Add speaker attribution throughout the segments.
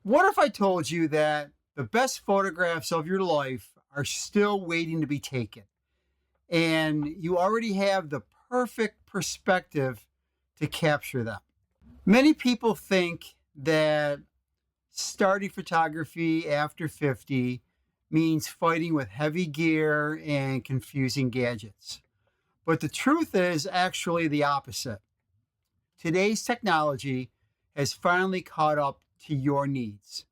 Speaker 1: What if I told you that the best photographs of your life are still waiting to be taken and you already have the perfect perspective to capture them? Many people think that starting photography after 50 means fighting with heavy gear and confusing gadgets. But the truth is actually the opposite. Today's technology has finally caught up to your needs,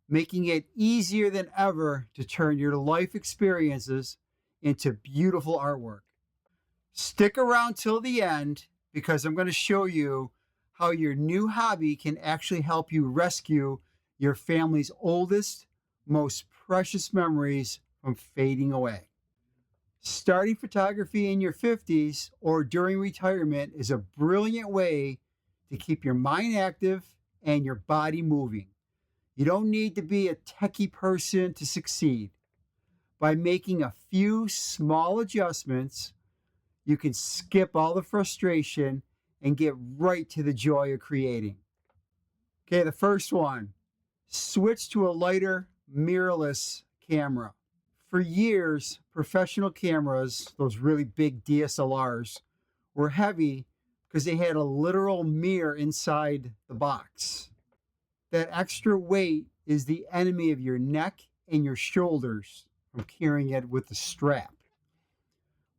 Speaker 1: making it easier than ever to turn your life experiences into beautiful artwork. Stick around till the end because I'm going to show you how your new hobby can actually help you rescue your family's oldest, most precious memories from fading away. Starting photography in your 50s or during retirement is a brilliant way to keep your mind active and your body moving. You don't need to be a techie person to succeed. By making a few small adjustments, you can skip all the frustration and get right to the joy of creating. Okay, the first one, switch to a lighter mirrorless camera. For years, professional cameras, those really big DSLRs, were heavy because they had a literal mirror inside the box. That extra weight is the enemy of your neck and your shoulders from carrying it with the strap.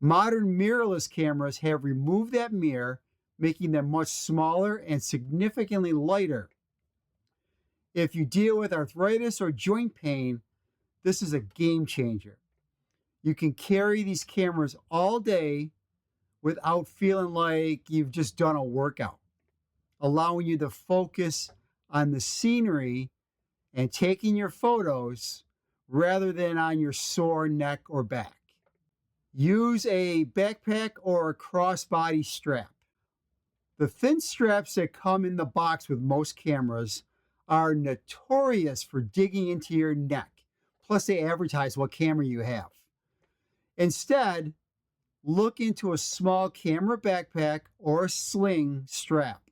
Speaker 1: Modern mirrorless cameras have removed that mirror, making them much smaller and significantly lighter. If you deal with arthritis or joint pain, this is a game changer. You can carry these cameras all day without feeling like you've just done a workout, allowing you to focus on the scenery and taking your photos rather than on your sore neck or back. Use a backpack or a crossbody strap. The thin straps that come in the box with most cameras are notorious for digging into your neck. Plus, they advertise what camera you have. Instead, look into a small camera backpack or a sling strap.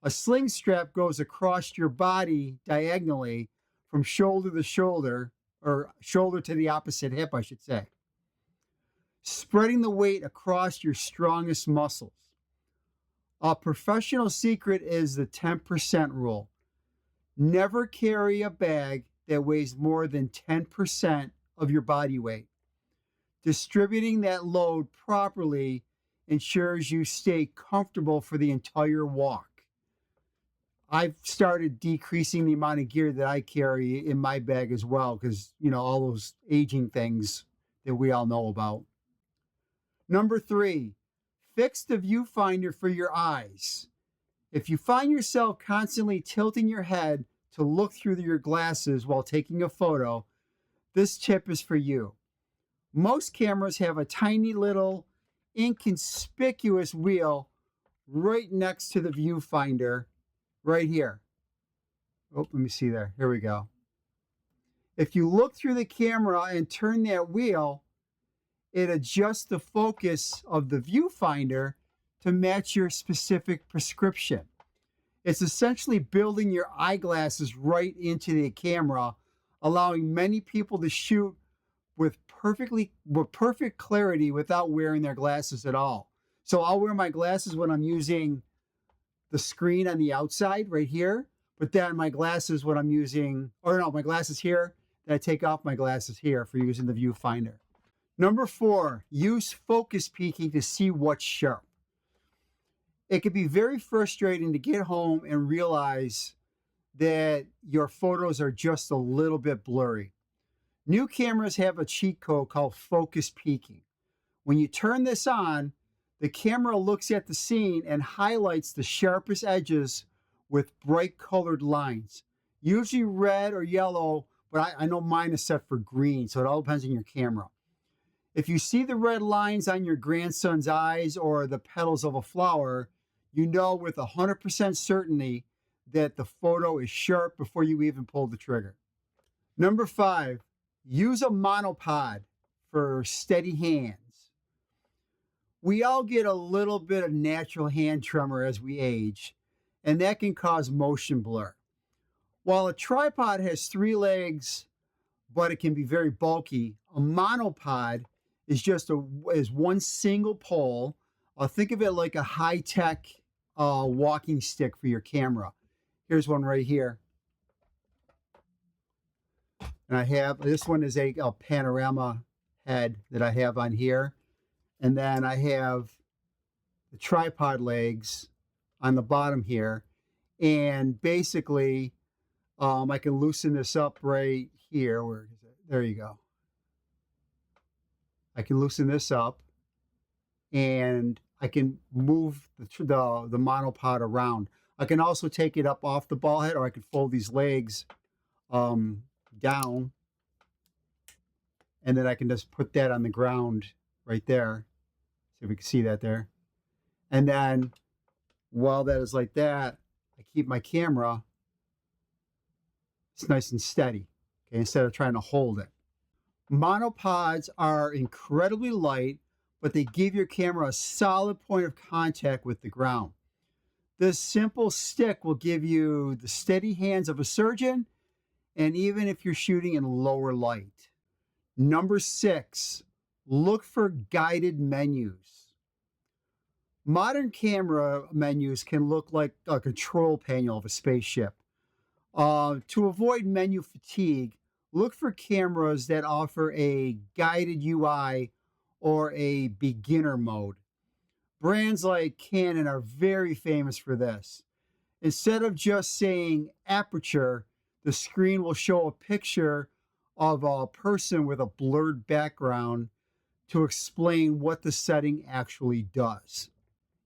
Speaker 1: A sling strap goes across your body diagonally from shoulder to shoulder, or shoulder to the opposite hip, I should say, spreading the weight across your strongest muscles. A professional secret is the 10% rule. Never carry a bag that weighs more than 10% of your body weight. Distributing that load properly ensures you stay comfortable for the entire walk. I've started decreasing the amount of gear that I carry in my bag as well because, all those aging things that we all know about. Number 3, fix the viewfinder for your eyes. If you find yourself constantly tilting your head to look through your glasses while taking a photo, this tip is for you. Most cameras have a tiny little inconspicuous wheel right next to the viewfinder, right here. Oh, let me see there. Here we go. If you look through the camera and turn that wheel, it adjusts the focus of the viewfinder to match your specific prescription. It's essentially building your eyeglasses right into the camera, allowing many people to shoot with perfect clarity without wearing their glasses at all. So I'll wear my glasses when I'm using the screen on the outside right here, but then my glasses when I'm using, my glasses here, then I take off my glasses here for using the viewfinder. Number 4, use focus peaking to see what's sharp. It can be very frustrating to get home and realize that your photos are just a little bit blurry. New cameras have a cheat code called focus peaking. When you turn this on, the camera looks at the scene and highlights the sharpest edges with bright colored lines, usually red or yellow, but I know mine is set for green, so it all depends on your camera. If you see the red lines on your grandson's eyes or the petals of a flower, you know with 100% certainty that the photo is sharp before you even pull the trigger. Number 5, use a monopod for steady hands. We all get a little bit of natural hand tremor as we age, and that can cause motion blur. While a tripod has 3 legs, but it can be very bulky, a monopod is one single pole. Think of it like a high-tech walking stick for your camera. Here's one right here. And I have, this one is a panorama head that I have on here. And then I have the tripod legs on the bottom here. And basically, I can loosen this up right here. Where is it? There you go. I can loosen this up and I can move the monopod around. I can also take it up off the ball head, or I can fold these legs down, and then I can just put that on the ground right there. See if we can see that there. And then while that is like that, I keep my camera, it's nice and steady, okay, instead of trying to hold it. Monopods are incredibly light, but they give your camera a solid point of contact with the ground. This simple stick will give you the steady hands of a surgeon, and even if you're shooting in lower light. Number 6, look for guided menus. Modern camera menus can look like a control panel of a spaceship. To avoid menu fatigue, look for cameras that offer a guided UI or a beginner mode. Brands like Canon are very famous for this. Instead of just saying aperture, the screen will show a picture of a person with a blurred background to explain what the setting actually does.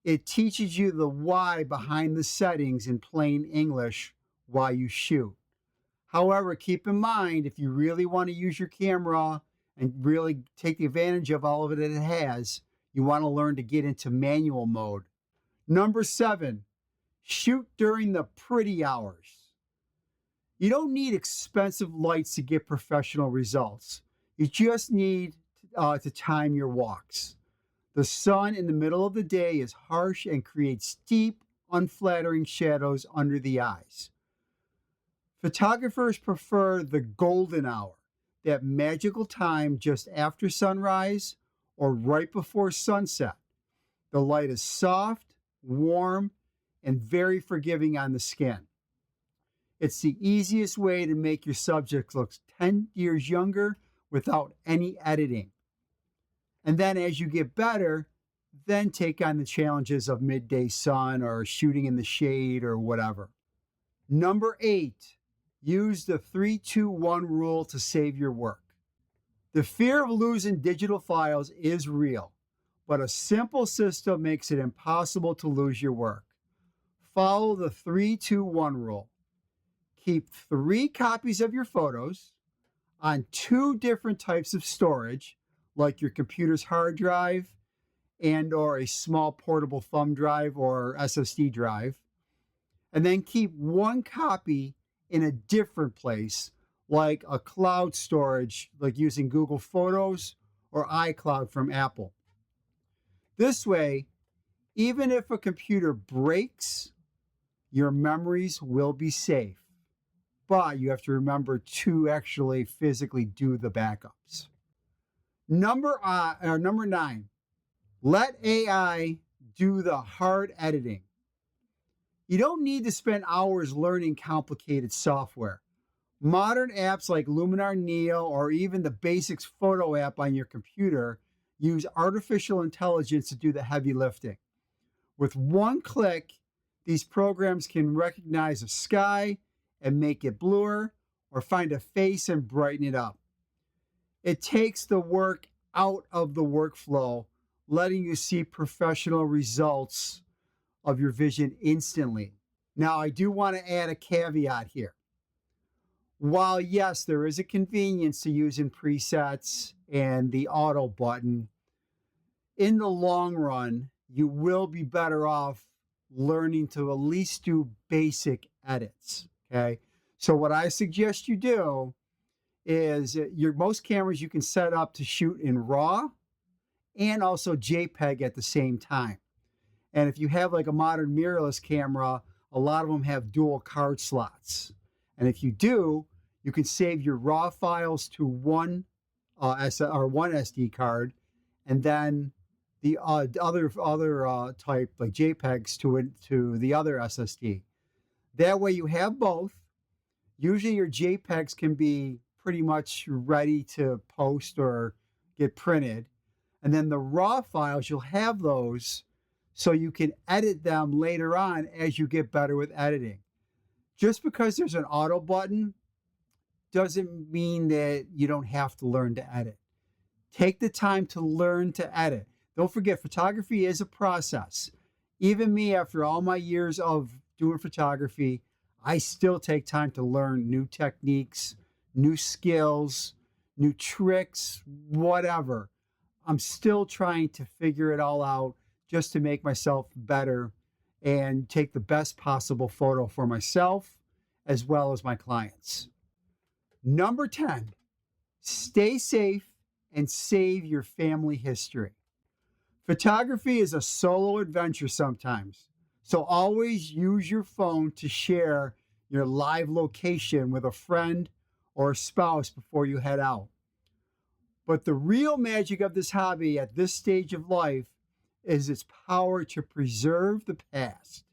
Speaker 1: It teaches you the why behind the settings in plain English while you shoot. However, keep in mind, if you really want to use your camera and really take the advantage of all of it that it has, you want to learn to get into manual mode. Number 7, shoot during the pretty hours. You don't need expensive lights to get professional results. You just need to time your walks. The sun in the middle of the day is harsh and creates deep, unflattering shadows under the eyes. Photographers prefer the golden hour, that magical time just after sunrise or right before sunset. The light is soft, warm, and very forgiving on the skin. It's the easiest way to make your subject look 10 years younger without any editing. And then as you get better, then take on the challenges of midday sun or shooting in the shade or whatever. Number 8, use the 3-2-1 rule to save your work. The fear of losing digital files is real, but a simple system makes it impossible to lose your work. Follow the 3-2-1 rule. Keep 3 copies of your photos on 2 different types of storage, like your computer's hard drive and or a small portable thumb drive or SSD drive. And then keep 1 copy in a different place, like a cloud storage, like using Google Photos or iCloud from Apple. This way, even if a computer breaks, your memories will be safe. But you have to remember to actually physically do the backups. Number 9, let AI do the hard editing. You don't need to spend hours learning complicated software. Modern apps like Luminar Neo or even the Basics photo app on your computer use artificial intelligence to do the heavy lifting. With 1 click, these programs can recognize a sky and make it bluer, or find a face and brighten it up. It takes the work out of the workflow, letting you see professional results of your vision instantly. Now, I do want to add a caveat here. While yes, there is a convenience to using presets and the auto button, in the long run, you will be better off learning to at least do basic edits. Okay, so what I suggest you do is most cameras you can set up to shoot in RAW and also JPEG at the same time. And if you have like a modern mirrorless camera, a lot of them have dual card slots. And if you do, you can save your raw files to one one SD card, and then the other type like JPEGs to the other SSD. That way you have both. Usually your JPEGs can be pretty much ready to post or get printed. And then the raw files, you'll have those so you can edit them later on as you get better with editing. Just because there's an auto button doesn't mean that you don't have to learn to edit. Take the time to learn to edit. Don't forget, photography is a process. Even me, after all my years of doing photography, I still take time to learn new techniques, new skills, new tricks, whatever. I'm still trying to figure it all out just to make myself better and take the best possible photo for myself as well as my clients. Number 10, stay safe and save your family history. Photography is a solo adventure sometimes, so always use your phone to share your live location with a friend or a spouse before you head out. But the real magic of this hobby at this stage of life is its power to preserve the past.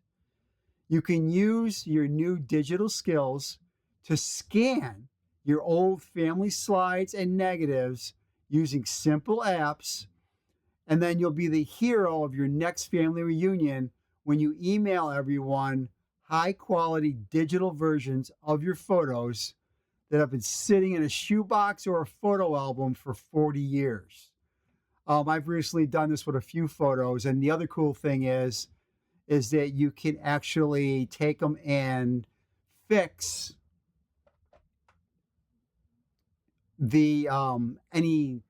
Speaker 1: You can use your new digital skills to scan your old family slides and negatives using simple apps, and then you'll be the hero of your next family reunion when you email everyone high-quality digital versions of your photos that have been sitting in a shoebox or a photo album for 40 years. I've recently done this with a few photos, and the other cool thing is that you can actually take them and fix the any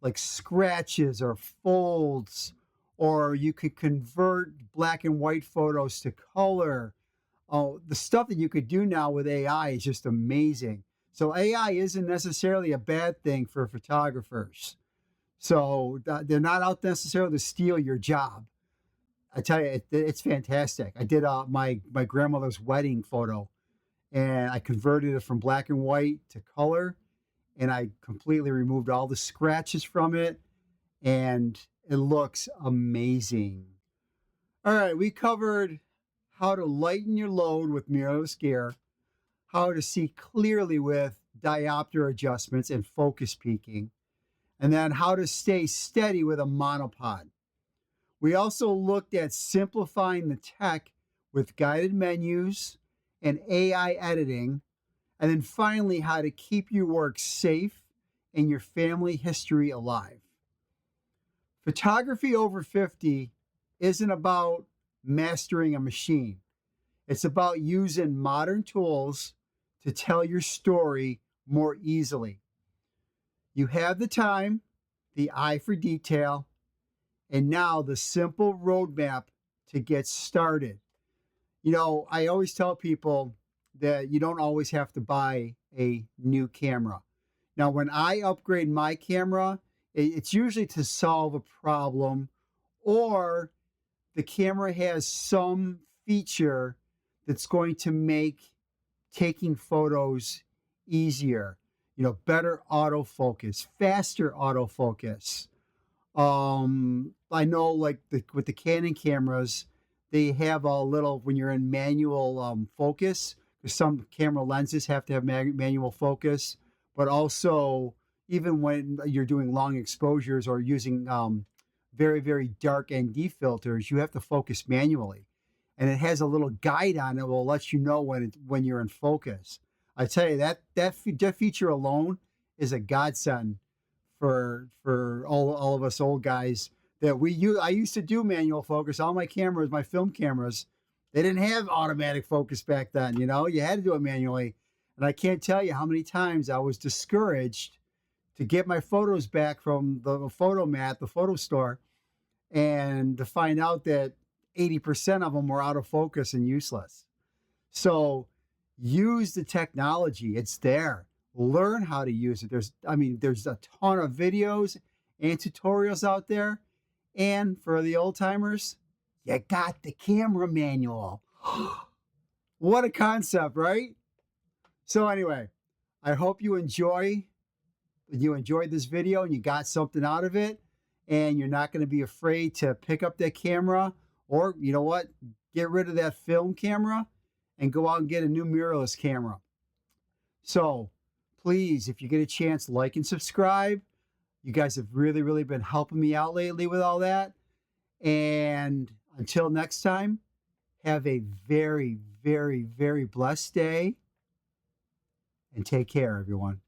Speaker 1: like scratches or folds, or you could convert black and white photos to color. Oh, the stuff that you could do now with AI is just amazing. So AI isn't necessarily a bad thing for photographers. So they're not out necessarily to steal your job. I tell you, it's fantastic. I did my grandmother's wedding photo, and I converted it from black and white to color, and I completely removed all the scratches from it, and it looks amazing. All right, we covered how to lighten your load with mirrorless gear, how to see clearly with diopter adjustments and focus peaking, and then how to stay steady with a monopod. We also looked at simplifying the tech with guided menus and AI editing, and then finally how to keep your work safe and your family history alive. Photography over 50 isn't about mastering a machine. It's about using modern tools to tell your story more easily. You have the time, the eye for detail, and now the simple roadmap to get started. You know, I always tell people that you don't always have to buy a new camera. Now, when I upgrade my camera, it's usually to solve a problem, or the camera has some feature that's going to make taking photos easier. You know, better autofocus, faster autofocus. I know like with the Canon cameras, they have a little, when you're in manual focus, because some camera lenses have to have manual focus, but also even when you're doing long exposures or using very, very dark ND filters, you have to focus manually. And it has a little guide on it that will let you know when you're in focus. I tell you, that feature alone is a godsend for all of us old guys that we use. I used to do manual focus. All my cameras, my film cameras, they didn't have automatic focus back then. You know, you had to do it manually. And I can't tell you how many times I was discouraged to get my photos back from the photomat, the photo store, and to find out that 80% of them were out of focus and useless. So use the technology. It's there. Learn how to use it. There's a ton of videos and tutorials out there. And for the old timers, you got the camera manual. What a concept, right? So anyway, I hope you enjoyed this video and you got something out of it, and you're not going to be afraid to pick up that camera, or you know what, get rid of that film camera and go out and get a new mirrorless camera. So please, if you get a chance, like and subscribe. You guys have really been helping me out lately with all that. And until next time, have a very blessed day, and take care, everyone.